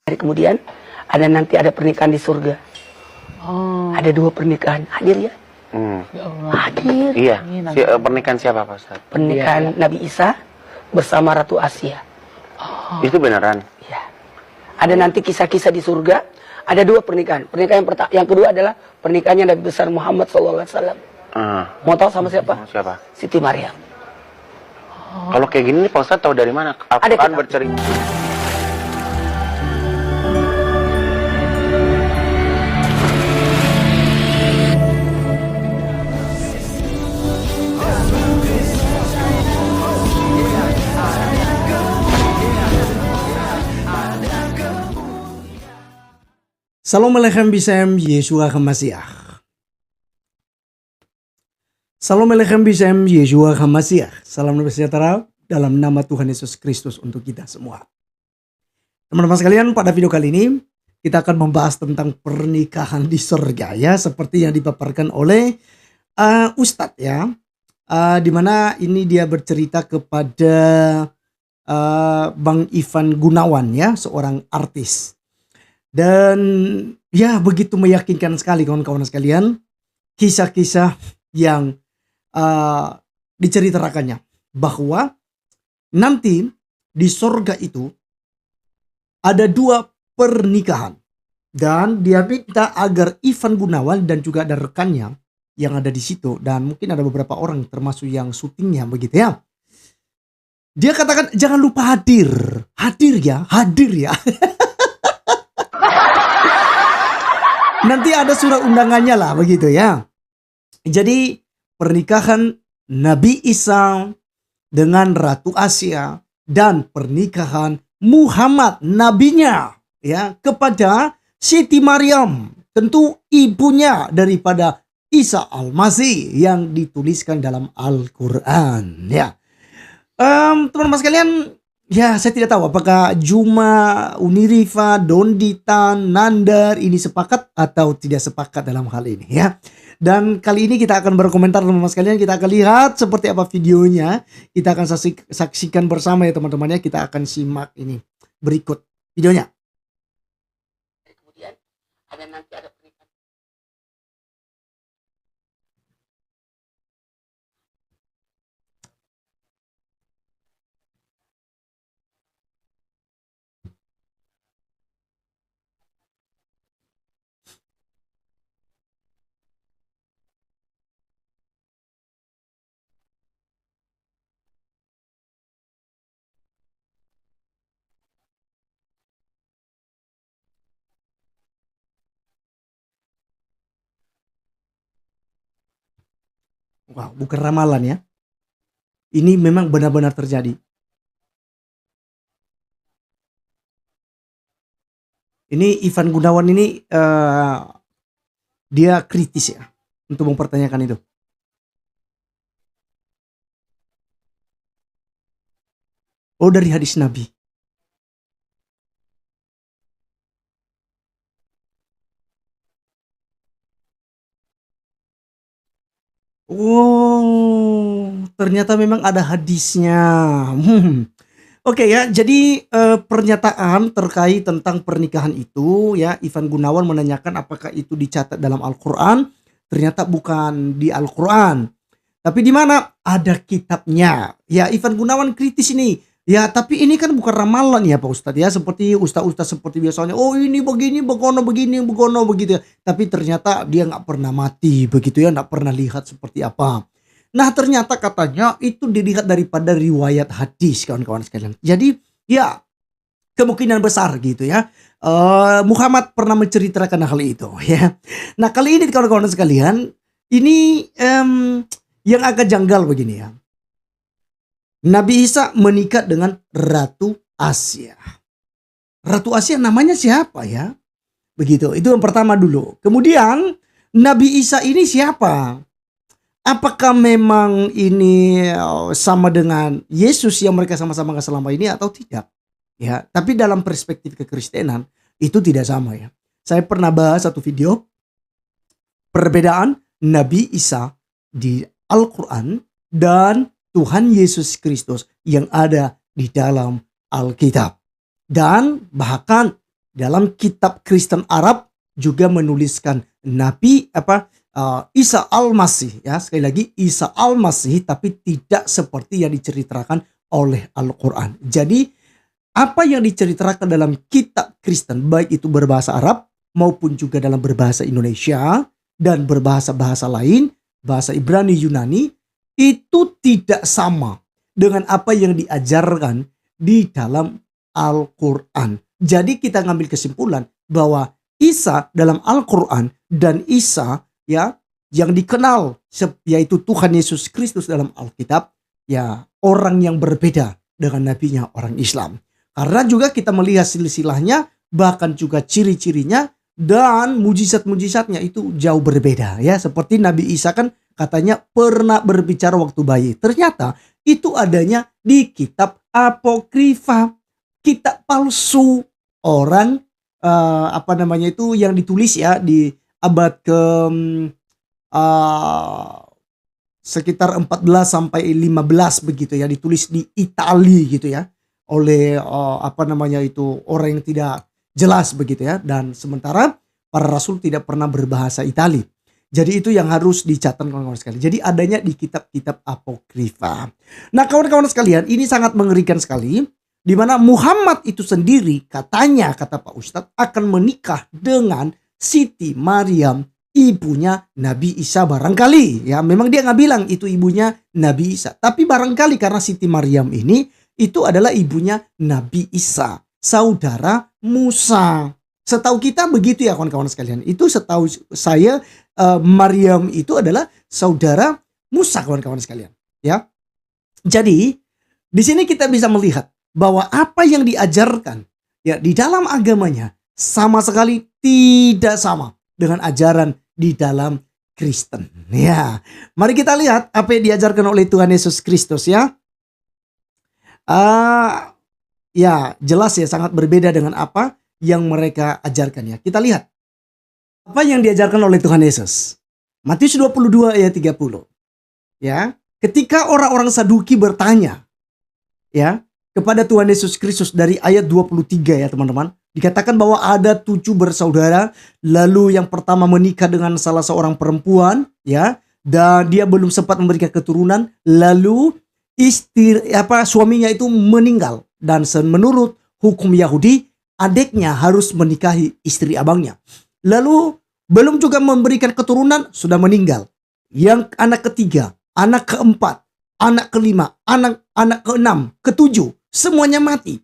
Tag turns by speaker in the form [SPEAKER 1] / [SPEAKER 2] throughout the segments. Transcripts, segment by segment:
[SPEAKER 1] Hari kemudian ada pernikahan di surga.
[SPEAKER 2] Oh.
[SPEAKER 1] Ada 2 pernikahan. Hadir ya?
[SPEAKER 2] Ya Allah.
[SPEAKER 1] Hadir.
[SPEAKER 2] Iya.
[SPEAKER 3] Pernikahan siapa Pak Ustaz?
[SPEAKER 1] Pernikahan Nabi Isa bersama Ratu Asia.
[SPEAKER 3] Itu beneran?
[SPEAKER 1] Ya. Ada nanti kisah-kisah di surga. Ada 2 pernikahan. Pernikahan yang kedua adalah pernikahannya Nabi besar Muhammad SAW. Mau tahu sama siapa?
[SPEAKER 3] Siapa?
[SPEAKER 1] Siti Maryam.
[SPEAKER 3] Kalau kayak gini nih Pak Ustaz tahu dari mana? Al-Quran
[SPEAKER 1] kitab.
[SPEAKER 3] bercerita.
[SPEAKER 4] Salam Alechem Bisem Yeshua HaMashiach. Salam Alechem Bisem Yeshua HaMashiach. Salam damai sejahtera dalam nama Tuhan Yesus Kristus untuk kita semua. Teman-teman sekalian, pada video kali ini kita akan membahas tentang pernikahan di surga ya, seperti yang dipaparkan oleh Ustadz ya. Dimana ini dia bercerita kepada Bang Ivan Gunawan ya, seorang artis. Dan ya begitu meyakinkan sekali kawan-kawan sekalian, kisah-kisah yang diceritakannya bahwa nanti di sorga itu ada 2 pernikahan. Dan dia minta agar Ivan Gunawan dan juga ada rekannya yang ada di situ, dan mungkin ada beberapa orang termasuk yang syutingnya begitu ya. Dia katakan jangan lupa hadir ya. Nanti ada surat undangannya lah begitu ya. Jadi pernikahan Nabi Isa dengan Ratu Asia dan pernikahan Muhammad nabinya ya kepada Siti Maryam, tentu ibunya daripada Isa Al-Masih yang dituliskan dalam Al-Quran ya. Teman-teman sekalian, ya saya tidak tahu apakah Juma, Uniriva, Donditan, Nandar ini sepakat atau tidak sepakat dalam hal ini ya. Dan kali ini kita akan berkomentar teman-teman sekalian, kita akan lihat seperti apa videonya. Kita akan saksikan bersama ya teman-teman ya, kita akan simak ini berikut videonya.
[SPEAKER 1] Kemudian ada pernikahan.
[SPEAKER 4] Wow, bukan ramalan ya. Ini memang benar-benar terjadi. Ini Ivan Gunawan ini dia kritis ya untuk mempertanyakan itu. Oh, dari hadis Nabi. Oh, ternyata memang ada hadisnya. Oke ya, jadi pernyataan terkait tentang pernikahan itu ya, Ivan Gunawan menanyakan apakah itu dicatat dalam Al-Quran. Ternyata bukan di Al-Quran. Tapi di mana? Ada kitabnya. Ya, Ivan Gunawan kritis ini. Ya, tapi ini kan bukan ramalan ya Pak Ustadz ya. Seperti ustadz seperti biasanya. Oh ini begini, begono begitu ya. Tapi ternyata dia nggak pernah mati begitu ya. Nggak pernah lihat seperti apa. Nah ternyata katanya itu dilihat daripada riwayat hadis kawan-kawan sekalian. Jadi ya kemungkinan besar gitu ya. Muhammad pernah menceritakan hal itu ya. Nah kali ini kawan-kawan sekalian. Ini yang agak janggal begini ya. Nabi Isa menikah dengan Ratu Asia. Ratu Asia namanya siapa ya? Begitu, itu yang pertama dulu. Kemudian Nabi Isa ini siapa? Apakah memang ini sama dengan Yesus yang mereka sama-sama selama ini atau tidak? Ya, tapi dalam perspektif kekristenan itu tidak sama ya. Saya pernah bahas satu video perbedaan Nabi Isa di Al-Quran dan Tuhan Yesus Kristus yang ada di dalam Alkitab. Dan bahkan dalam kitab Kristen Arab juga menuliskan Nabi Isa Al-Masih, ya sekali lagi Isa Al-Masih, tapi tidak seperti yang diceritakan oleh Al-Quran. Jadi apa yang diceritakan dalam kitab Kristen, baik itu berbahasa Arab maupun juga dalam berbahasa Indonesia dan berbahasa-bahasa lain, bahasa Ibrani, Yunani, itu tidak sama dengan apa yang diajarkan di dalam Al-Quran. Jadi kita ngambil kesimpulan bahwa Isa dalam Al-Quran dan Isa ya yang dikenal yaitu Tuhan Yesus Kristus dalam Alkitab, ya orang yang berbeda dengan nabinya orang Islam. Karena juga kita melihat silsilahnya, bahkan juga ciri-cirinya dan mujizat-mujizatnya itu jauh berbeda, ya. Seperti Nabi Isa kan katanya pernah berbicara waktu bayi. Ternyata itu adanya di kitab apokrifa, kitab palsu orang yang ditulis ya di abad ke sekitar 14 sampai 15 begitu ya, ditulis di Italia gitu ya, oleh orang yang tidak jelas begitu ya, dan sementara para rasul tidak pernah berbahasa Itali. Jadi itu yang harus dicatat kawan-kawan sekalian. Jadi adanya di kitab-kitab apokrifa. Nah kawan-kawan sekalian, ini sangat mengerikan sekali, di mana Muhammad itu sendiri katanya, kata Pak Ustadz, akan menikah dengan Siti Maryam, ibunya Nabi Isa barangkali. Ya memang dia nggak bilang itu ibunya Nabi Isa, tapi barangkali karena Siti Maryam ini itu adalah ibunya Nabi Isa, saudara Musa. Setahu kita begitu ya kawan-kawan sekalian. Itu setahu saya Maryam itu adalah saudara Musa kawan-kawan sekalian. Ya, jadi di sini kita bisa melihat bahwa apa yang diajarkan ya di dalam agamanya sama sekali tidak sama dengan ajaran di dalam Kristen. Ya, mari kita lihat apa yang diajarkan oleh Tuhan Yesus Kristus ya. Ya jelas ya, sangat berbeda dengan apa yang mereka ajarkan ya. Kita lihat apa yang diajarkan oleh Tuhan Yesus. Matius 22 ayat 30. Ya, ketika orang-orang Saduki bertanya ya kepada Tuhan Yesus Kristus dari ayat 23 ya teman-teman. Dikatakan bahwa ada 7 bersaudara, lalu yang pertama menikah dengan salah seorang perempuan ya, dan dia belum sempat memberikan keturunan, lalu suaminya itu meninggal, dan menurut hukum Yahudi adiknya harus menikahi istri abangnya. Lalu belum juga memberikan keturunan, sudah meninggal. Yang anak ketiga, anak keempat, anak kelima, anak keenam, ketujuh, semuanya mati.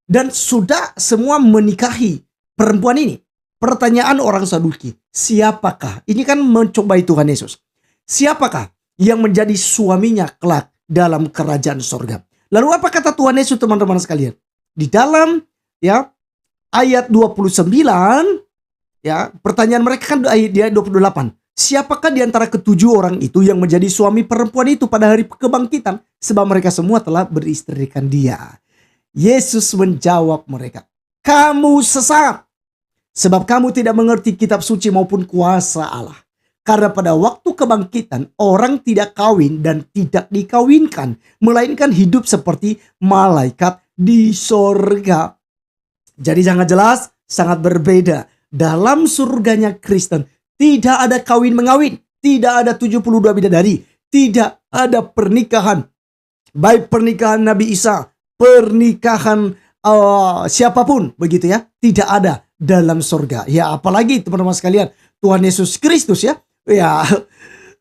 [SPEAKER 4] Dan sudah semua menikahi perempuan ini. Pertanyaan orang Saduki, siapakah? Ini kan mencobai Tuhan Yesus. Siapakah yang menjadi suaminya kelak dalam kerajaan sorga? Lalu apa kata Tuhan Yesus teman-teman sekalian? Di dalam ya ayat 29 ya, pertanyaan mereka kan ayat 28. Siapakah di antara ketujuh orang itu yang menjadi suami perempuan itu pada hari kebangkitan? Sebab mereka semua telah beristrikan dia. Yesus menjawab mereka, kamu sesat, sebab kamu tidak mengerti kitab suci maupun kuasa Allah. Karena pada waktu kebangkitan orang tidak kawin dan tidak dikawinkan, melainkan hidup seperti malaikat di sorga. Jadi sangat jelas, sangat berbeda. Dalam surganya Kristen tidak ada kawin mengawin, tidak ada 72 bidadari, tidak ada pernikahan. Baik pernikahan Nabi Isa, pernikahan siapapun begitu ya, tidak ada dalam surga. Ya apalagi teman-teman sekalian, Tuhan Yesus Kristus ya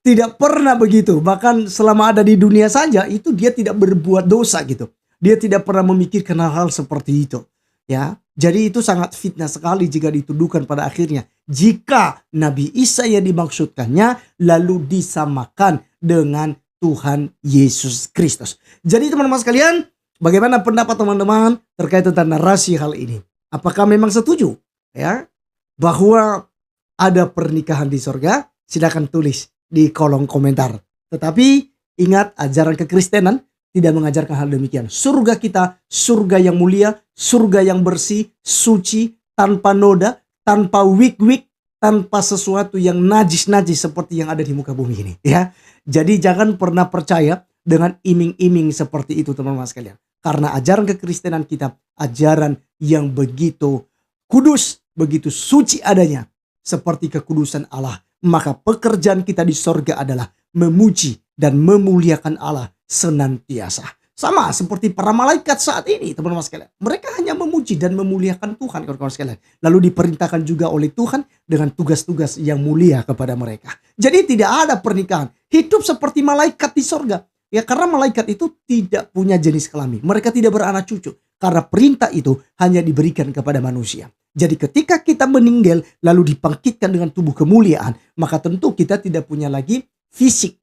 [SPEAKER 4] tidak pernah begitu. Bahkan selama ada di dunia saja itu dia tidak berbuat dosa gitu. Dia tidak pernah memikirkan hal-hal seperti itu. Ya, jadi itu sangat fitnah sekali jika dituduhkan pada akhirnya jika Nabi Isa yang dimaksudkannya lalu disamakan dengan Tuhan Yesus Kristus. Jadi teman-teman sekalian, bagaimana pendapat teman-teman terkait tentang narasi hal ini? Apakah memang setuju ya bahwa ada pernikahan di sorga? Silakan tulis di kolom komentar. Tetapi ingat, ajaran kekristenan tidak mengajarkan hal demikian. Surga kita, surga yang mulia, surga yang bersih, suci, tanpa noda, tanpa wik-wik, tanpa sesuatu yang najis-najis seperti yang ada di muka bumi ini. Ya, jadi jangan pernah percaya dengan iming-iming seperti itu teman-teman sekalian. Karena ajaran kekristenan kita, ajaran yang begitu kudus, begitu suci adanya seperti kekudusan Allah. Maka pekerjaan kita di sorga adalah memuji dan memuliakan Allah senantiasa. Sama seperti para malaikat saat ini, teman-teman sekalian. Mereka hanya memuji dan memuliakan Tuhan, kawan-kawan sekalian. Lalu diperintahkan juga oleh Tuhan dengan tugas-tugas yang mulia kepada mereka. Jadi tidak ada pernikahan. Hidup seperti malaikat di sorga. Ya, karena malaikat itu tidak punya jenis kelamin. Mereka tidak beranak cucu. Karena perintah itu hanya diberikan kepada manusia. Jadi ketika kita meninggal lalu dibangkitkan dengan tubuh kemuliaan, maka tentu kita tidak punya lagi fisik,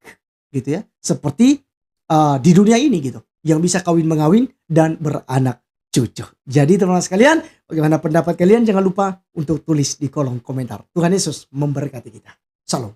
[SPEAKER 4] gitu ya, seperti di dunia ini gitu, yang bisa kawin mengawin dan beranak cucu. Jadi teman-teman sekalian, bagaimana pendapat kalian? Jangan lupa untuk tulis di kolom komentar. Tuhan Yesus memberkati kita. Salam.